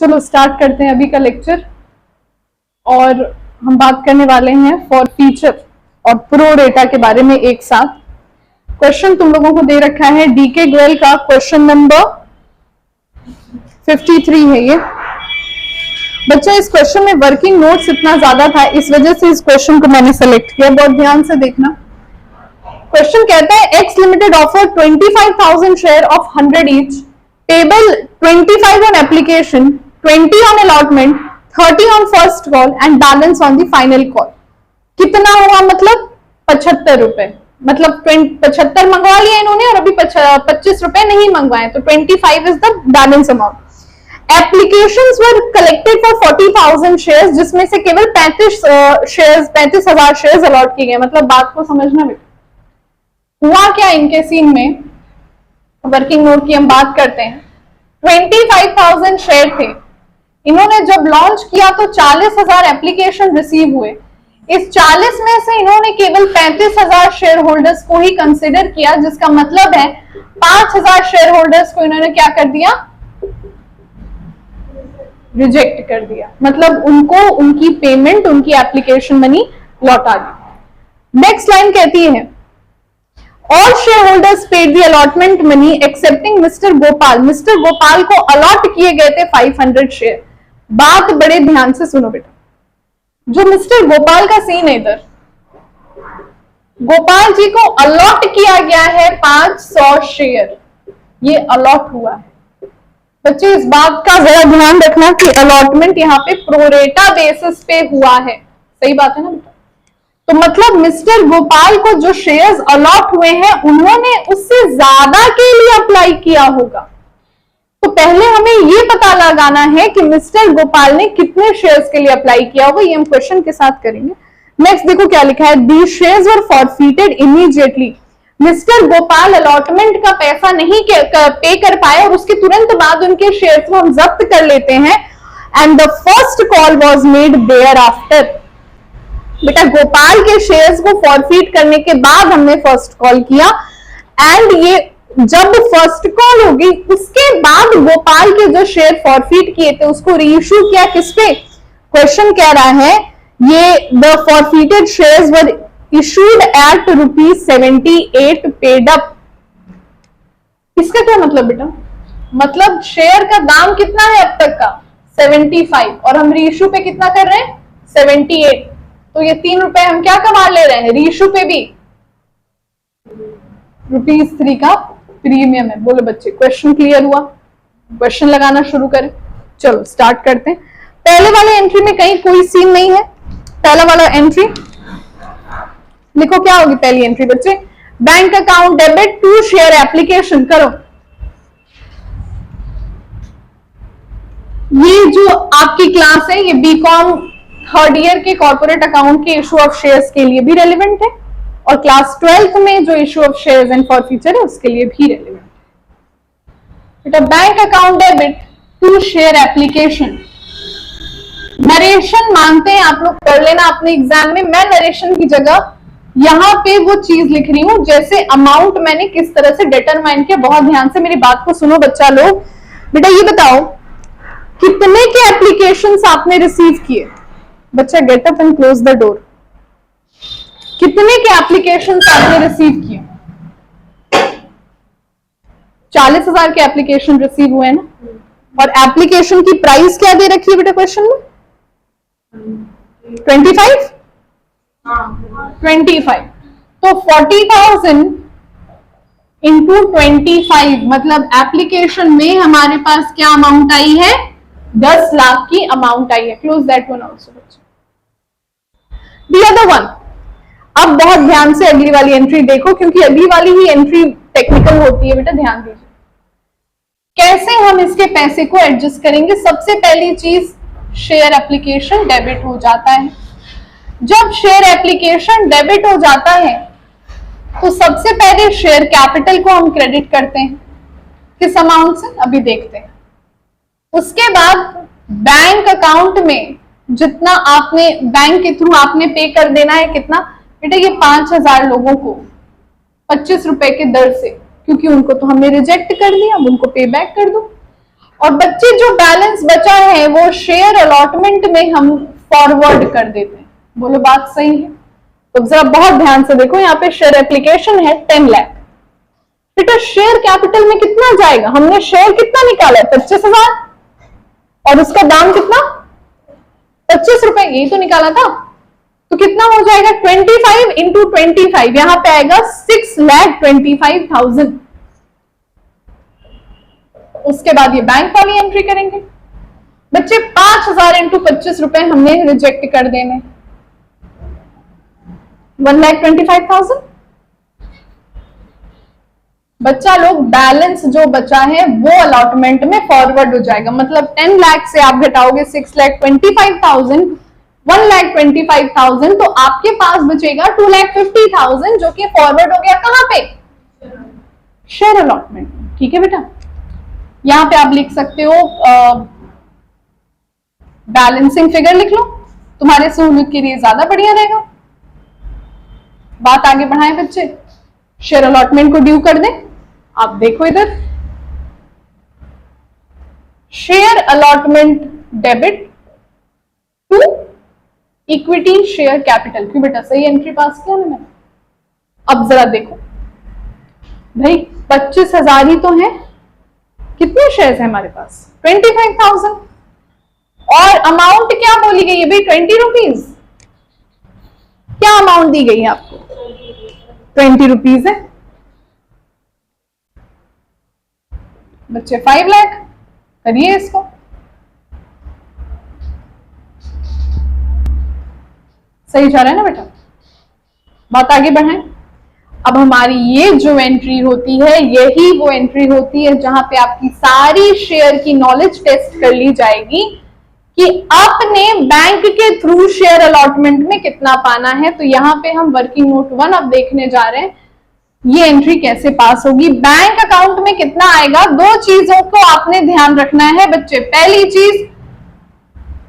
चलो स्टार्ट करते हैं अभी का लेक्चर। और हम बात करने वाले हैं फॉर फीचर और प्रो डेटा के बारे में एक साथ। क्वेश्चन तुम लोगों को दे रखा है डीके गोयल का, क्वेश्चन नंबर 53 है ये। बच्चा इस क्वेश्चन में वर्किंग नोट्स इतना ज्यादा था, इस वजह से इस क्वेश्चन को मैंने सेलेक्ट किया। बहुत ध्यान से देखना। क्वेश्चन कहता है x limited offer 25,000 share of 100 each, payable 25 on application, 20 on allotment, 30 on first call and balance on the final call. कितना हुआ? मतलब 75 रुपए। मतलब 75 मंगवा लिया इन्होंने और अभी 25 रुपए नहीं मंगवाए, तो 25 is the balance amount. Applications were collected for 40,000 shares, जिसमें से केवल 35,000 शेयर्स अलॉट किए गए। मतलब बात को समझना बेटा। हुआ क्या इनके सीन में, वर्किंग नोट की हम बात करते हैं। 25,000 शेयर थे, इन्होंने जब लॉन्च किया तो 40,000 एप्लीकेशन रिसीव हुए। इस 40 में से इन्होंने केवल 35,000 शेयर होल्डर्स को ही कंसिडर किया, जिसका मतलब है 5,000 शेयर होल्डर्स को इन्होंने क्या कर दिया? रिजेक्ट कर दिया। मतलब उनको उनकी पेमेंट, उनकी एप्लीकेशन मनी लौटा दी। नेक्स्ट लाइन कहती है all share holders paid the allotment money accepting mister Gopal. Mister Gopal को अलॉट किए गए थे 500 शेयर। बात बड़े ध्यान से सुनो बेटा। जो मिस्टर गोपाल का सीन है इधर, गोपाल जी को अलॉट किया गया है 500 शेयर, ये अलॉट हुआ है। बच्चे इस बात का जरा ध्यान रखना कि अलॉटमेंट यहाँ पे प्रोरेटा बेसिस पे हुआ है। सही बात है ना बेटा? तो मतलब मिस्टर गोपाल को जो शेयर्स अलॉट हुए हैं उन्होंने उससे ज्यादा के लिए अप्लाई किया होगा। तो पहले हमें ये पता लगाना है कि मिस्टर गोपाल ने कितने शेयर्स के लिए अप्लाई किया होगा। ये हम क्वेश्चन के साथ करेंगे। नेक्स्ट देखो क्या लिखा है, the shares were forfeited immediately. Mister Gopal allotment का पैसा नहीं पे कर पाए और उसके तुरंत बाद उनके शेयर्स को हम जब्त कर लेते हैं। And the first call was made thereafter. बेटा गोपाल के शेयर्स को फॉरफीट करने के बाद हमने फर्स्ट कॉल किया, एंड ये जब फर्स्ट कॉल होगी उसके बाद गोपाल के जो शेयर फॉरफीट किए थे उसको रीइश्यू किया किस पे? क्वेश्चन कह रहा है ये the forfeited shares were issued at ₹78 paid up. इसका क्या मतलब बेटा? मतलब शेयर का दाम कितना है अब तक का? 75, और हम रीइश्यू पे कितना कर रहे हैं? 78। तो ये 3 रुपए हम क्या कमा ले रहे हैं? रीइश्यू पे भी ₹3 का प्रीमियम है। बोलो बच्चे, क्वेश्चन क्लियर हुआ? क्वेश्चन लगाना शुरू करें। चलो स्टार्ट करते हैं। पहले वाले एंट्री में कहीं कोई सीन नहीं है। पहला वाला एंट्री लिखो, क्या होगी पहली एंट्री बच्चे? Bank account debit to share application. करो। ये जो आपकी क्लास है ये बीकॉम थर्ड ईयर के कॉर्पोरेट अकाउंट के इशू ऑफ शेयर्स के लिए भी रेलिवेंट है, और क्लास 12th में जो issue of shares and for future है उसके लिए भी रेलिवेंट है। बेटा bank account debit to share application. Narration मानते हैं आप लोग, कर लेना अपने एग्जाम में। मैं नरेशन की जगह यहां पे वो चीज लिख रही हूं जैसे अमाउंट मैंने किस तरह से डिटरमाइन किया। बहुत ध्यान से मेरी बात को सुनो बच्चा लोग। बेटा ये बताओ कितने के एप्लीकेशंस आपने रिसीव किए? बच्चा get up and close the door. कितने के एप्लीकेशंस आपने रिसीव किए? 40,000 के एप्लीकेशन रिसीव हुए ना। और एप्लीकेशन की प्राइस क्या दे रखी है बेटा क्वेश्चन में? 25। तो 40,000 इंटू 25, मतलब एप्लीकेशन में हमारे पास क्या अमाउंट आई है? 10 लाख की अमाउंट आई है। Close that one also. The other one. अब बहुत ध्यान से अगली वाली एंट्री देखो, क्योंकि अगली वाली ही एंट्री टेक्निकल होती है बेटा, ध्यान दीजिए। कैसे हम इसके पैसे को एडजस्ट करेंगे? सबसे पहली चीज, शेयर एप्लीकेशन डेबिट हो जाता है। जब शेयर एप्लीकेशन डेबिट हो जाता है तो सबसे पहले शेयर कैपिटल को हम क्रेडिट करते हैं। किस अमाउंट से? अभी देखते हैं। उसके बाद बैंक अकाउंट में जितना आपने बैंक के थ्रू आपने पे कर देना है, कितना बेटा? ये 5,000 लोगों को 25 रुपए के दर से, क्योंकि उनको तो हमने रिजेक्ट कर दिया, अब उनको पे बैक कर दो। और बच्चे जो बैलेंस बचा है वो शेयर अलॉटमेंट में हम फॉरवर्ड कर देते हैं। बोलो बात सही है? तो जरा बहुत ध्यान से देखो, यहाँ पे शेयर एप्लीकेशन है 10 लाख। बेटा शेयर कैपिटल में कितना जाएगा? हमने शेयर कितना निकाला है? 25,000, और उसका दाम कितना? 25 रुपए, यही तो निकाला था। तो कितना हो जाएगा? 25 इंटू 25, यहां पे आएगा 6,25,000। उसके बाद ये बैंक वाली एंट्री करेंगे। बच्चे 5,000 इंटू 25 रुपए हमने रिजेक्ट कर देने, 1,25,000। बच्चा लोग बैलेंस जो बचा है वो अलॉटमेंट में फॉरवर्ड हो जाएगा। मतलब 10 लाख से आप घटाओगे 6,25,000, 1,25,000, तो आपके पास बचेगा 2,50,000 जो कि फॉरवर्ड हो गया कहां पे? Share allotment. ठीक है बेटा, यहां पे आप लिख सकते हो, बैलेंसिंग फिगर लिख लो, तुम्हारे सहूलियत के लिए ज्यादा बढ़िया रहेगा। बात आगे बढ़ाएं बच्चे, शेयर अलॉटमेंट को ड्यू कर दें। आप देखो इधर, share allotment debit to equity share capital. क्यों बेटा, सही एंट्री पास किया मैंने। अब जरा देखो भाई, 25,000 ही तो है, कितने शेयर्स है हमारे पास? 25,000। और अमाउंट क्या बोली गई है भाई? 20 रुपीज। क्या अमाउंट दी गई है आपको? 20 रुपीज है। बच्चे 5 लाख, करिए इसको। सही जा रहा है ना बेटा? बात आगे बढ़ाएं। अब हमारी ये जो एंट्री होती है, यही वो एंट्री होती है जहां पे आपकी सारी शेयर की नॉलेज टेस्ट कर ली जाएगी कि आपने बैंक के थ्रू शेयर अलॉटमेंट में कितना पाना है। तो यहां पे हम वर्किंग नोट 1 अब देखने जा रहे हैं, ये एंट्री कैसे पास होगी। बैंक अकाउंट में कितना आएगा? दो चीजों को आपने ध्यान रखना है बच्चे। पहली चीज,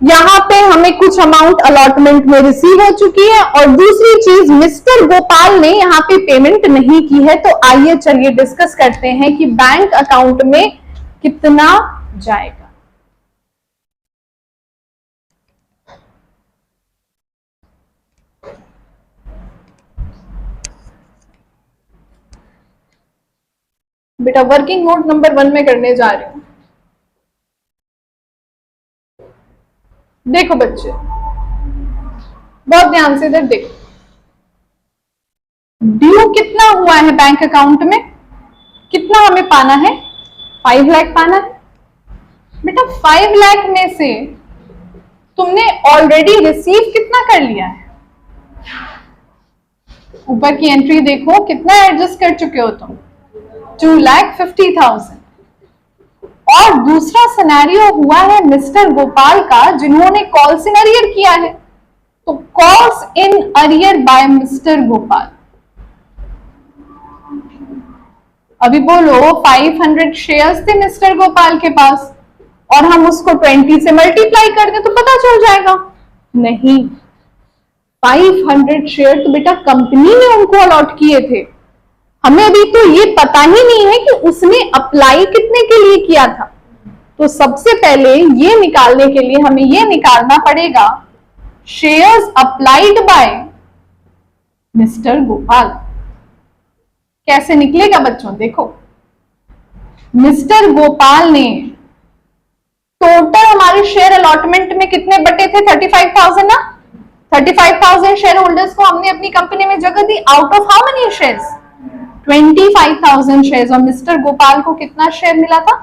यहां पे हमें कुछ अमाउंट अलॉटमेंट में रिसीव हो चुकी है, और दूसरी चीज, मिस्टर गोपाल ने यहां पे पेमेंट नहीं की है। तो आइए चलिए डिस्कस करते हैं कि बैंक अकाउंट में कितना जाएगा। बेटा वर्किंग नोट नंबर 1 में करने जा रही हूं। देखो बच्चे, बहुत ध्यान से इधर देखो, ड्यू कितना हुआ है बैंक अकाउंट में? कितना हमें पाना है? 5 लाख पाना है। बेटा 5 लाख में से तुमने ऑलरेडी रिसीव कितना कर लिया है? ऊपर की एंट्री देखो, कितना एडजस्ट कर चुके हो तुम? 2,50,000। और दूसरा सिनेरियो हुआ है मिस्टर गोपाल का, जिन्होंने कॉल्स इन अरियर किया है। तो calls in arrear by mister Gopal, अभी बोलो 500 शेयर्स थे मिस्टर गोपाल के पास, और हम उसको 20 से मल्टीप्लाई कर दें तो पता चल जाएगा। नहीं, 500 शेयर तो बेटा कंपनी ने उनको अलॉट किए थे। हमें अभी तो ये पता ही नहीं है कि उसने अप्लाई कितने के लिए किया था। तो सबसे पहले ये निकालने के लिए हमें ये निकालना पड़ेगा, shares applied by mister Gopal. कैसे निकलेगा बच्चों? देखो, मिस्टर गोपाल ने टोटल हमारे शेयर अलॉटमेंट में कितने बटे थे? 35,000 ना। 35,000 शेयर होल्डर्स को हमने अपनी कंपनी में जगह दी। Out of how many shares? 25,000 shares. और मिस्टर गोपाल को कितना शेयर मिला था?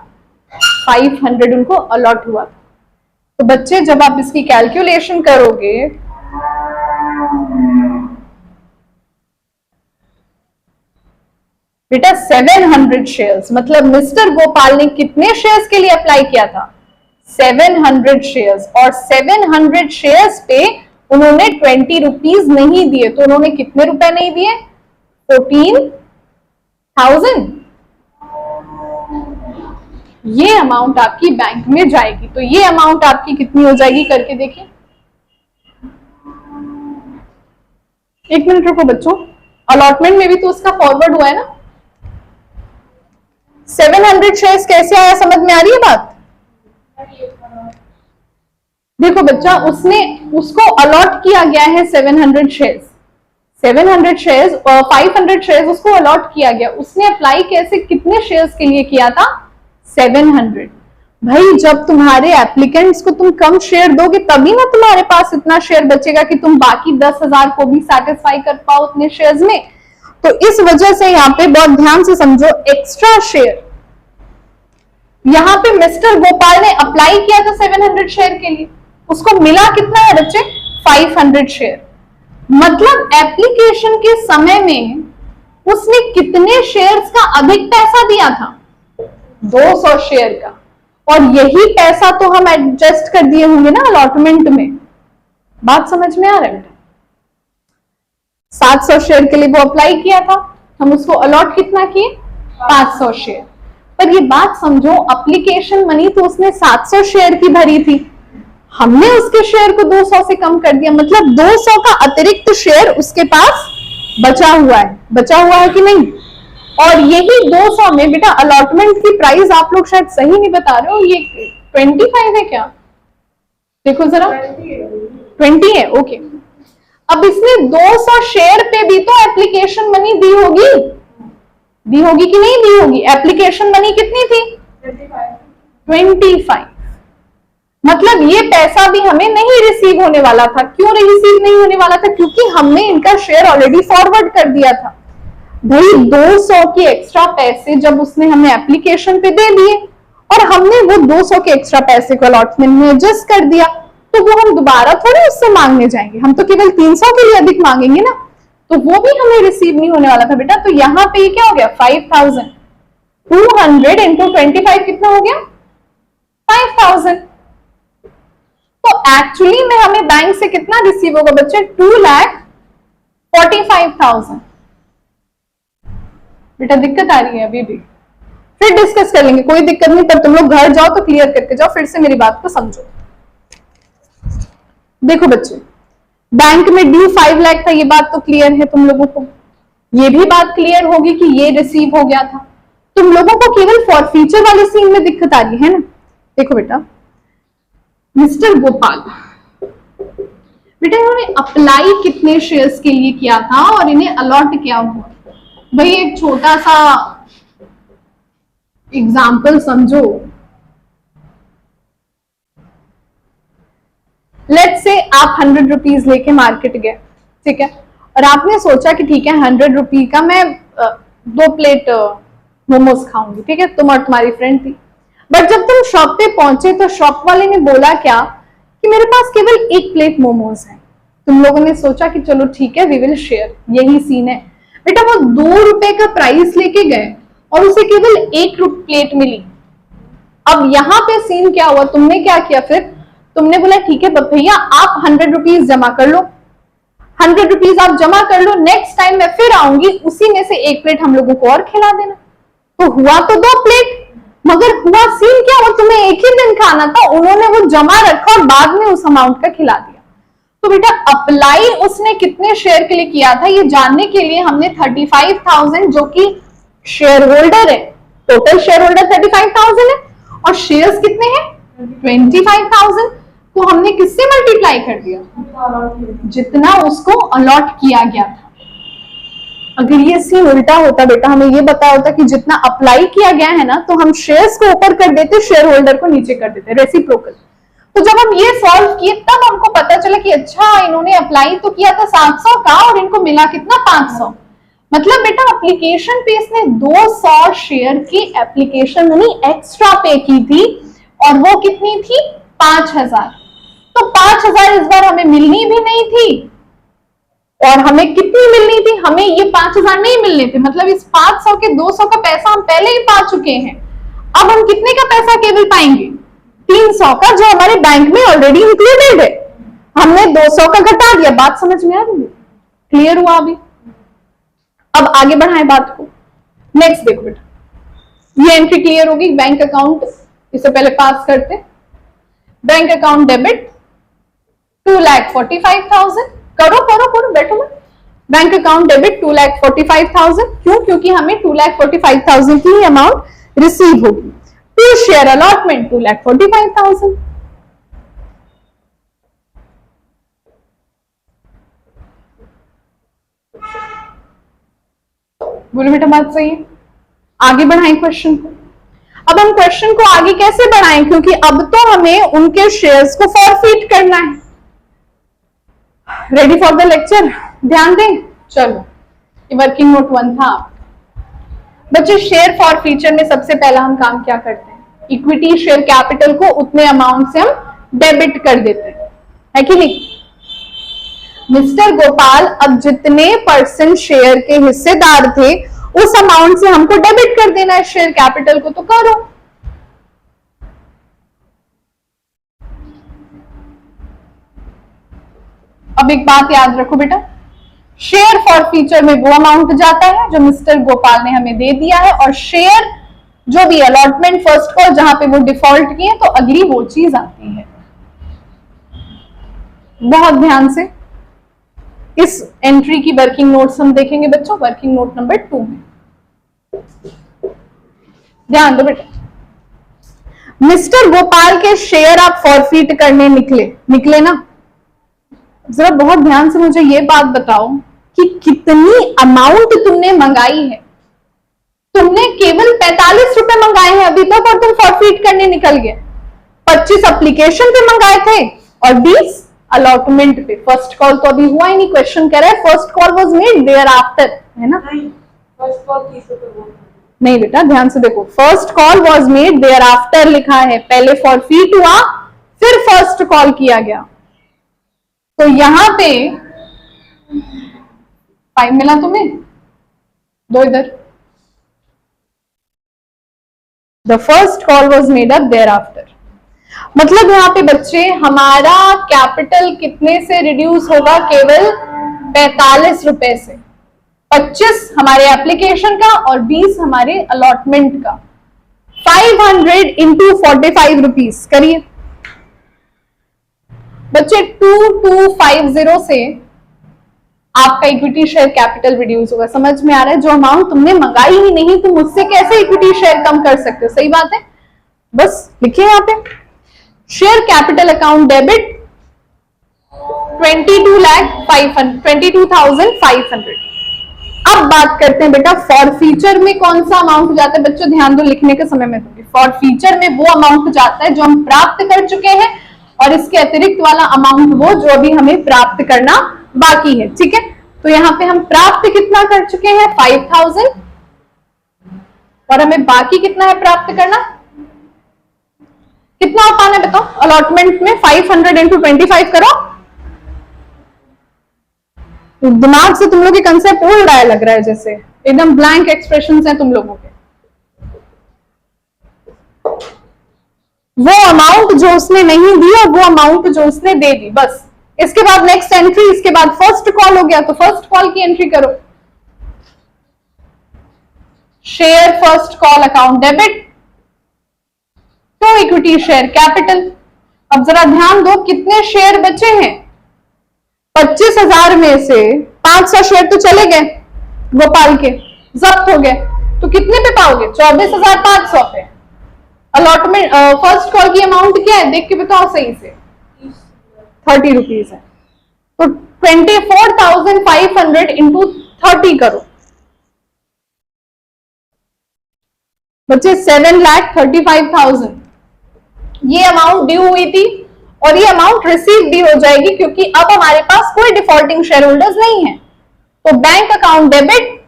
500 उनको अलॉट हुआ था। तो बच्चे जब आप इसकी कैलकुलेशन करोगे, बेटा 700 शेयर्स, मतलब मिस्टर गोपाल ने कितने शेयर्स के लिए अप्लाई किया था? 700 शेयर्स। और 700 शेयर्स पे उन्होंने 20 रुपीज नहीं दिए, तो उन्होंने कितने रुपए नहीं दिए? 14,000। ये अमाउंट आपकी बैंक में जाएगी। तो ये अमाउंट आपकी कितनी हो जाएगी करके देखिए। एक मिनट रुको बच्चों, अलॉटमेंट में भी तो उसका फॉरवर्ड हुआ है ना। 700 शेयर्स कैसे आया, समझ में आ रही है बात? देखो बच्चा, उसको अलॉट किया गया है 700 शेयर्स, 700 शेयर्स और 500 शेयर्स उसको अलॉट किया गया। उसने अप्लाई कैसे, कितने शेयर्स के लिए किया था? 700। भाई जब तुम्हारे एप्लीकेंट्स को तुम कम शेयर दोगे तभी ना तुम्हारे पास इतना शेयर बचेगा कि तुम बाकी 10,000 को भी सेटिस्फाई कर पाओ उतने शेयर्स में। तो इस वजह से यहाँ पे बहुत ध्यान से समझो, एक्स्ट्रा शेयर, यहाँ पे मिस्टर गोपाल ने अप्लाई किया था 700 शेयर के लिए, उसको मिला कितना है बच्चे? 500 शेयर। मतलब एप्लीकेशन के समय में उसने कितने शेयर्स का अधिक पैसा दिया था? 200 शेयर का। और यही पैसा तो हम एडजस्ट कर दिए होंगे ना अलॉटमेंट में। बात समझ में आ रहा है बेटा? 700 शेयर के लिए वो अप्लाई किया था, हम उसको अलॉट कितना किए? 500 शेयर। पर ये बात समझो, एप्लीकेशन मनी तो उसने 700 शेयर की भरी थी, हमने उसके शेयर को 200 से कम कर दिया, मतलब 200 का अतिरिक्त शेयर उसके पास बचा हुआ है कि नहीं? और यही 200 में बेटा अलॉटमेंट की प्राइस आप लोग शायद सही नहीं बता रहे हो, ये 25 है क्या? देखो जरा, 20 है, ओके। अब इसने 200 शेयर पे भी तो एप्लीकेशन मनी दी होगी कि नहीं दी होगी? एप्लीकेशन मनी कितनी थी? 25। मतलब ये पैसा भी हमें नहीं रिसीव होने वाला था। क्यों रिसीव नहीं होने वाला था? क्योंकि हमने इनका शेयर ऑलरेडी फॉरवर्ड कर दिया था। भाई 200 के एक्स्ट्रा पैसे जब उसने हमें एप्लीकेशन पे दे दिए और हमने वो 200 के एक्स्ट्रा पैसे को अलॉटमेंट में एडजस्ट कर दिया, तो वो हम दोबारा थोड़ी उससे मांगने जाएंगे, हम तो केवल 300 के लिए अधिक मांगेंगे ना, तो वो भी हमें रिसीव नहीं होने वाला था बेटा। तो यहाँ पे क्या हो गया? 5,000, 200 इंटू 25 कितना हो गया? 5,000। तो एक्चुअली में हमें बैंक से कितना रिसीव होगा बच्चे? 2,45,000। बेटा दिक्कत आ रही है अभी भी? फिर डिस्कस कर लेंगे, कोई दिक्कत नहीं, पर तुम लोग घर जाओ तो क्लियर करके जाओ, फिर से मेरी बात को समझो। देखो बच्चे, बैंक में ड्यू 5 लाख था, ये बात तो क्लियर है तुम लोगों को। ये भी बात क्लियर होगी कि ये रिसीव हो गया था। तुम लोगों को केवल फॉरफीचर वाले सीन में दिक्कत आ रही है ना? देखो बेटा, मिस्टर गोपाल बेटा इन्होंने अप्लाई कितने शेयर्स के लिए किया था और इन्हें अलॉट क्या हुआ? भाई एक छोटा सा एग्जाम्पल समझो। लेट्स से आप 100 रुपीज लेके मार्केट गए, ठीक है, और आपने सोचा कि ठीक है 100 रुपये का मैं 2 प्लेट मोमोज खाऊंगी, ठीक है, तुम और तुम्हारी फ्रेंड थी। बट जब तुम शॉप पे पहुंचे तो शॉप वाले ने बोला क्या कि मेरे पास केवल 1 प्लेट मोमोज है। तुम लोगों ने सोचा कि चलो ठीक है, वी विल शेयर। यही सीन है बेटा, वो 2 रुपए का प्राइस लेके गए और उसे केवल 1 प्लेट मिली। अब यहाँ पे सीन क्या हुआ? तुमने क्या किया फिर? तुमने बोला ठीक है भैया आप 100 रुपीज जमा कर लो, 100 रुपीज आप जमा कर लो, नेक्स्ट टाइम मैं फिर आऊंगी, उसी में से 1 प्लेट हम लोगों को और खिला देना। तो हुआ तो 2 प्लेट, मगर हुआ सीन क्या? वो तुम्हें एक ही दिन खाना था, उन्होंने वो जमा रखा और बाद में उस अमाउंट का खिला दिया। तो बेटा अप्लाई उसने कितने शेयर के लिए किया था ये जानने के लिए हमने 35,000, जो कि शेयर होल्डर है, टोटल शेयर होल्डर 35,000 है और शेयर्स कितने हैं? 25,000 को हमने किससे मल्टीप्लाई कर दिया? जितना उसको अलॉट किया गया था। अगर ये सीन उल्टा होता बेटा, हमें ये बताया होता कि जितना अप्लाई किया गया है ना, तो हम शेयर्स को ऊपर कर देते, शेयर होल्डर को नीचे कर देते, रेसिप्रोकल। तो जब हम ये सॉल्व किए तब हमको पता चला कि अच्छा इन्होंने अप्लाई तो किया था 700 का और इनको मिला कितना? 500। मतलब बेटा एप्लीकेशन पे इसने 200 शेयर की एप्लीकेशन मनी एक्स्ट्रा पे की थी और वो कितनी थी? 5,000। तो 5,000 इस बार हमें मिलनी भी नहीं थी। और हमें कितनी मिलनी थी? हमें ये 5,000 नहीं मिलने थे, मतलब इस 500 के 200 का पैसा हम पहले ही पा चुके हैं। अब हम कितने का पैसा केवल पाएंगे? 300 का, जो हमारे बैंक में ऑलरेडी इंक्लूडेड है। हमने 200 का घटा दिया। बात समझ में आ रही है? क्लियर हुआ अभी? अब आगे बढ़ाएं बात को। नेक्स्ट देखो बेटा, ये एंट्री क्लियर होगी। बैंक अकाउंट इससे पहले पास करते। Bank account debit 2,45,000। करो करो करो, बैठो मत। Bank account debit 2,45,000। क्यों? क्योंकि हमें 2,45,000 की अमाउंट रिसीव होगी। To share allotment 2,45,000। बोलो बेटा बात सही है। आगे बढ़ाएं क्वेश्चन को। अब हम क्वेश्चन को आगे कैसे बढ़ाएं, क्योंकि अब तो हमें उनके शेयर्स को फॉरफीट करना है। रेडी फॉर द लेक्चर, ध्यान दें। चलो, ये वर्किंग नोट 1 था। बच्चे शेयर फॉरफीचर में सबसे पहला हम काम क्या करते हैं, इक्विटी शेयर कैपिटल को उतने अमाउंट से हम डेबिट कर देते हैं, है कि नहीं। मिस्टर गोपाल अब जितने परसेंट शेयर के हिस्सेदार थे उस अमाउंट से हमको डेबिट कर देना है शेयर कैपिटल को, तो करो। अब एक बात याद रखो बेटा, शेयर फॉरफीचर में वो अमाउंट जाता है जो मिस्टर गोपाल ने हमें दे दिया है, और शेयर जो भी अलॉटमेंट फर्स्ट कॉल जहां पे वो डिफॉल्ट किए तो अगली वो चीज आती है। बहुत ध्यान से इस एंट्री की वर्किंग नोट्स हम देखेंगे बच्चों, वर्किंग नोट नंबर 2 में। ध्यान दो बेटा, मिस्टर गोपाल के शेयर आप फॉरफीट करने निकले ना। जरा बहुत ध्यान से मुझे ये बात बताओ कि कितनी अमाउंट तुमने मंगाई है। तुमने केवल 45 रुपए मंगाए हैं अभी तक और तुम फॉरफीट करने निकल गए। 25 एप्लीकेशन पे मंगाए थे और 20 अलॉटमेंट पे। फर्स्ट कॉल तो अभी हुआ ही नहीं, क्वेश्चन कह रहा है first call was made thereafter, है ना। फर्स्ट कॉल 30 रुपए नहीं बेटा, ध्यान से देखो, first call was made thereafter लिखा है, पहले फॉरफीट हुआ फिर फर्स्ट कॉल किया गया। तो यहां पे 5 मिला तुम्हें, 2 इधर। The first call was made up thereafter, मतलब यहाँ पे बच्चे हमारा कैपिटल कितने से रिड्यूस होगा, केवल 45 रुपए से। 25 हमारे एप्लीकेशन का और 20 हमारे अलॉटमेंट का। 500 इंटू 45 रुपीज करिए बच्चे। 2250 से आपका इक्विटी शेयर कैपिटल रिड्यूस होगा। समझ में आ रहा है, जो अमाउंट तुमने मंगाई ही नहीं तुम उससे कैसे इक्विटी शेयर कम कर सकते हो। सही बात है, बस लिखिए यहाँ पे शेयर कैपिटल अकाउंट डेबिट 22,500। अब बात करते हैं बेटा फॉरफीचर में कौन सा अमाउंट जाता है। बच्चों ध्यान दो, लिखने के समय में दूंगी। फॉरफीचर में वो अमाउंट जाता है जो हम प्राप्त कर चुके हैं, और इसके अतिरिक्त वाला अमाउंट वो जो अभी हमें प्राप्त करना बाकी है। ठीक है, तो यहाँ पे हम प्राप्त कितना कर चुके हैं 5000, और हमें बाकी कितना है प्राप्त करना, कितना हो पाना है बताओ अलॉटमेंट में। 500 इंटू 25 करो। दिमाग से तुम लोग के कंसेप्ट उड़ रहा है, लग रहा है जैसे एकदम ब्लैंक एक्सप्रेशंस हैं तुम लोगों के। वो अमाउंट जो उसने नहीं दी और वो अमाउंट जो उसने दे दी, बस। इसके बाद नेक्स्ट एंट्री, इसके बाद फर्स्ट कॉल हो गया तो फर्स्ट कॉल की एंट्री करो। Share first call account debit to equity share capital. अब जरा ध्यान दो, कितने शेयर बचे हैं 25,000 में से 500 शेयर तो चले गए गोपाल के, जब्त हो गए। तो कितने पे पाओगे 24,500 पे। अलॉटमेंट फर्स्ट कॉल की अमाउंट क्या है देख के बताओ सही से, 30 रुपीज है। तो 24,500 इंटू 30 करो बच्चे, 7,35,000 ये अमाउंट ड्यू हुई थी, और ये अमाउंट रिसीव भी हो जाएगी क्योंकि अब हमारे पास कोई डिफॉल्टिंग शेयर होल्डर्स नहीं है। तो bank account debit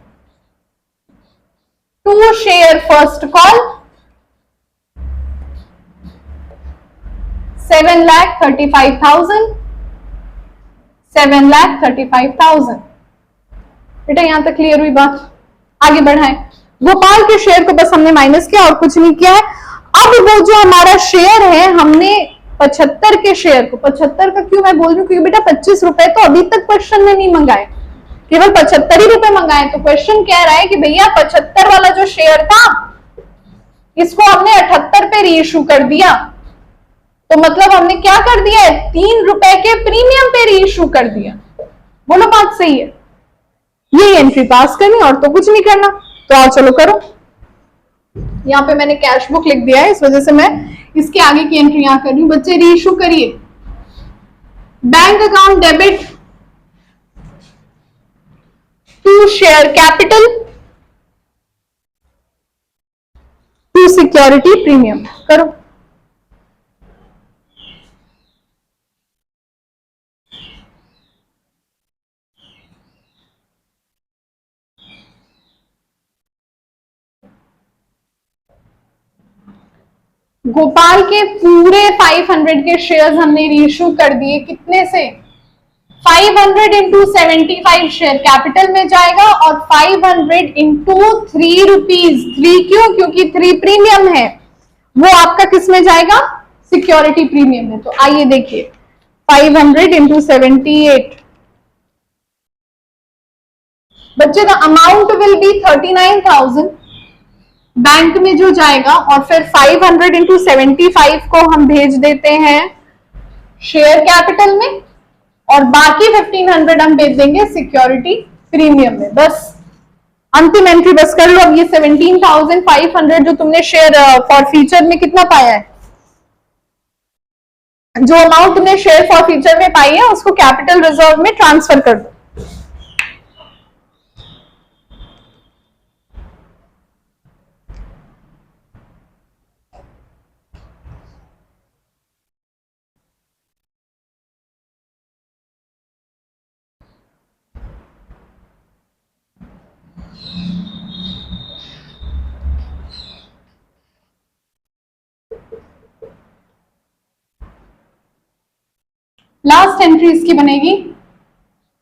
to share first call 7,35,000, 7,35,000। बेटा यहां तक क्लियर हुई बात, आगे बढ़ाएं। गोपाल के शेयर को बस हमने माइनस किया और कुछ नहीं किया है। अब वो जो हमारा शेयर है, हमने 75 के शेयर को, 75 का क्यों मैं बोल रही हूँ क्योंकि बेटा 25 रुपए तो अभी तक क्वेश्चन में नहीं मंगाए, केवल 75 ही रुपए मंगाए। तो क्वेश्चन कह रहा है कि भैया 75 वाला जो शेयर था इसको हमने 78 पे रीइश्यू कर दिया। तो मतलब हमने क्या कर दिया है, 3 रुपए के प्रीमियम पे रीइश्यू कर दिया। बोलो बात सही है, ये एंट्री पास करनी और तो कुछ नहीं करना। तो आओ चलो करो। यहाँ पे मैंने कैश बुक लिख दिया है, इस वजह से मैं इसके आगे की एंट्री यहां कर रही हूं। बच्चे रीइश्यू करिए। Bank account debit to share capital to security premium. करो। गोपाल के पूरे 500 के शेयर्स हमने रीइश्यू कर दिए। कितने से? 500 इंटू 75 शेयर कैपिटल में जाएगा और 500 इंटू 3 रुपीज। 3 क्यों? क्योंकि 3 प्रीमियम है, वो आपका किस में जाएगा? सिक्योरिटी प्रीमियम में। तो आइए देखिए, 500 इंटू 78 बच्चे, the amount will be 39,000 bank में जो जाएगा, और फिर 500 इंटू 75 को हम भेज देते हैं शेयर कैपिटल में, और बाकी 1500 हम भेज देंगे सिक्योरिटी प्रीमियम में। बस अंतिम एंट्री बस कर लो। अब ये 17,500 जो तुमने शेयर फॉर फ्यूचर में कितना पाया है, जो अमाउंट तुमने शेयर फॉर फ्यूचर में पाई है, उसको कैपिटल रिजर्व में ट्रांसफर कर दो। लास्ट एंट्री इसकी बनेगी,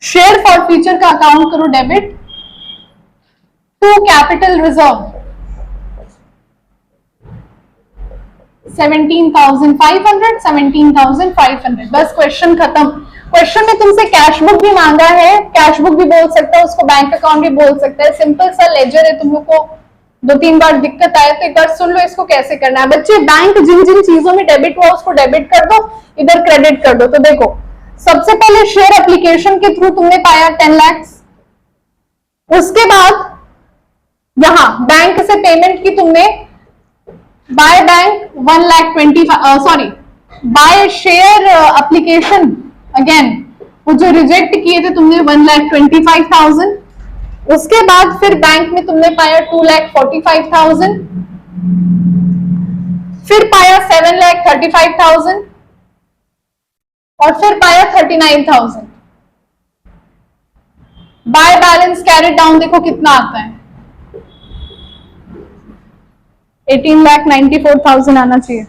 शेयर फॉर फ्यूचर का अकाउंट करो डेबिट टू कैपिटल रिजर्व 17,500 17,500। बस क्वेश्चन खत्म। क्वेश्चन में तुमसे कैश बुक भी मांगा है, कैश बुक भी बोल सकता है उसको, बैंक अकाउंट भी बोल सकता है। सिंपल सा लेजर है, तुम लोग को 2-3 बार दिक्कत आए तो एक बार सुन लो इसको कैसे करना है। बच्चे, बैंक जिन जिन चीजों में डेबिट हुआ उसको डेबिट कर दो, इधर क्रेडिट कर दो। तो देखो, सबसे पहले शेयर एप्लीकेशन के थ्रू तुमने पाया 10 लाख, उसके बाद यहां बैंक से पेमेंट की तुमने by bank 1,25,000, sorry by share application again वो जो रिजेक्ट किए थे तुमने 1,25,000। उसके बाद फिर बैंक में तुमने पाया 2,45,000, फिर पाया 7,35,000 और फिर पाया 39,000। बाय बैलेंस कैरिड डाउन देखो कितना आता है, 18,94,000 आना चाहिए।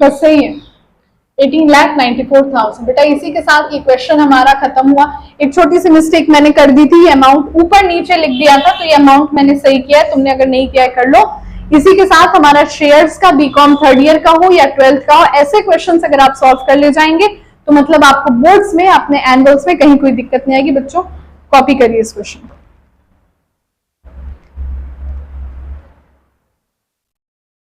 बस सही है, 18,94,000। बेटा इसी के साथ ये क्वेश्चन हमारा खत्म हुआ। एक छोटी सी मिस्टेक मैंने कर दी थी, ये अमाउंट ऊपर नीचे लिख दिया था, तो ये अमाउंट मैंने सही किया है, तुमने अगर नहीं किया है कर लो। इसी के साथ हमारा शेयर्स का बीकॉम 3rd ईयर का हो या 12th का हो, ऐसे क्वेश्चन अगर आप सॉल्व कर ले जाएंगे तो मतलब आपको बोर्ड्स में, अपने एनुअल्स में कहीं कोई दिक्कत नहीं आएगी। बच्चों कॉपी करिए इस क्वेश्चन को।